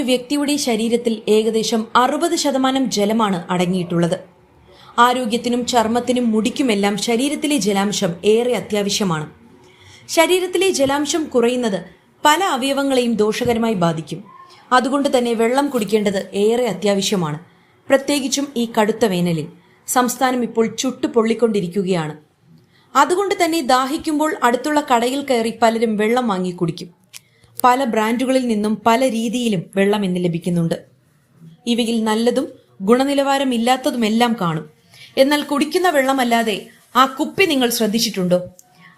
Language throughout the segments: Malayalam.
ഒരു വ്യക്തിയുടെ ശരീരത്തിൽ ഏകദേശം 60% ജലമാണ് അടങ്ങിയിട്ടുള്ളത്. ആരോഗ്യത്തിനും ചർമ്മത്തിനും മുടിക്കുമെല്ലാം ശരീരത്തിലെ ജലാംശം ഏറെ അത്യാവശ്യമാണ്. ശരീരത്തിലെ ജലാംശം കുറയുന്നത് പല അവയവങ്ങളെയും ദോഷകരമായി ബാധിക്കും. അതുകൊണ്ട് തന്നെ വെള്ളം കുടിക്കേണ്ടത് ഏറെ അത്യാവശ്യമാണ്. പ്രത്യേകിച്ചും ഈ കടുത്ത വേനലിൽ സംസ്ഥാനം ഇപ്പോൾ ചുട്ടു പൊള്ളിക്കൊണ്ടിരിക്കുകയാണ്. അതുകൊണ്ട് തന്നെ ദാഹിക്കുമ്പോൾ അടുത്തുള്ള കടയിൽ കയറി പലരും വെള്ളം വാങ്ങി കുടിക്കും. പല ബ്രാൻഡുകളിൽ നിന്നും പല രീതിയിലും വെള്ളം ഇന്ന് ലഭിക്കുന്നുണ്ട്. ഇവയിൽ നല്ലതും ഗുണനിലവാരമില്ലാത്തതുമെല്ലാം കാണും. എന്നാൽ കുടിക്കുന്ന വെള്ളമല്ലാതെ ആ കുപ്പി നിങ്ങൾ ശ്രദ്ധിച്ചിട്ടുണ്ടോ?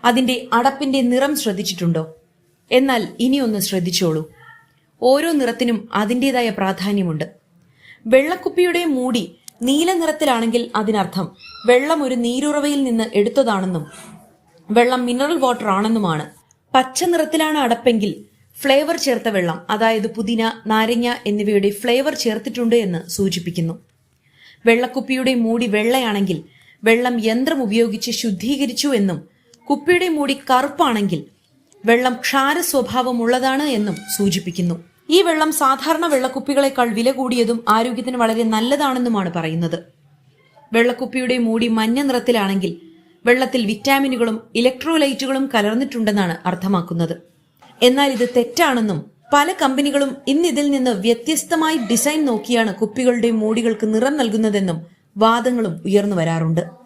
അതിന്റെ അടപ്പിന്റെ നിറം ശ്രദ്ധിച്ചിട്ടുണ്ടോ? എന്നാൽ ഇനിയൊന്ന് ശ്രദ്ധിച്ചോളൂ. ഓരോ നിറത്തിനും അതിൻ്റെതായ പ്രാധാന്യമുണ്ട്. വെള്ളക്കുപ്പിയുടെ മൂടി നീല നിറത്തിലാണെങ്കിൽ അതിനർത്ഥം വെള്ളം ഒരു നീരുറവയിൽ നിന്ന് എടുത്തതാണെന്നും വെള്ളം മിനറൽ വാട്ടർ ആണെന്നുമാണ്. പച്ച നിറത്തിലാണ് അടപ്പെങ്കിൽ ഫ്ലേവർ ചേർത്ത വെള്ളം, അതായത് പുതിന, നാരങ്ങ എന്നിവയുടെ ഫ്ലേവർ ചേർത്തിട്ടുണ്ട് എന്ന് സൂചിപ്പിക്കുന്നു. വെള്ളക്കുപ്പിയുടെ മൂടി വെള്ളയാണെങ്കിൽ വെള്ളം യന്ത്രം ഉപയോഗിച്ച് ശുദ്ധീകരിച്ചു എന്നും, കുപ്പിയുടെ മൂടി കറുപ്പാണെങ്കിൽ വെള്ളം ക്ഷാര സ്വഭാവമുള്ളതാണ് എന്നും സൂചിപ്പിക്കുന്നു. ഈ വെള്ളം സാധാരണ വെള്ളക്കുപ്പികളെക്കാൾ വില കൂടിയതും ആരോഗ്യത്തിന് വളരെ നല്ലതാണെന്നുമാണ് പറയുന്നത്. വെള്ളക്കുപ്പിയുടെ മൂടി മഞ്ഞ നിറത്തിലാണെങ്കിൽ വെള്ളത്തിൽ വിറ്റാമിനുകളും ഇലക്ട്രോലൈറ്റുകളും കലർന്നിട്ടുണ്ടെന്നാണ് അർത്ഥമാക്കുന്നത്. എന്നാൽ ഇത് തെറ്റാണെന്നും പല കമ്പനികളും ഇന്നിതിൽ നിന്ന് വ്യത്യസ്തമായി ഡിസൈൻ നോക്കിയാണ് കുപ്പികളുടെ മൂടികൾക്ക് നിറം നൽകുന്നതെന്നും വാദങ്ങളും ഉയർന്നു വരാറുണ്ട്.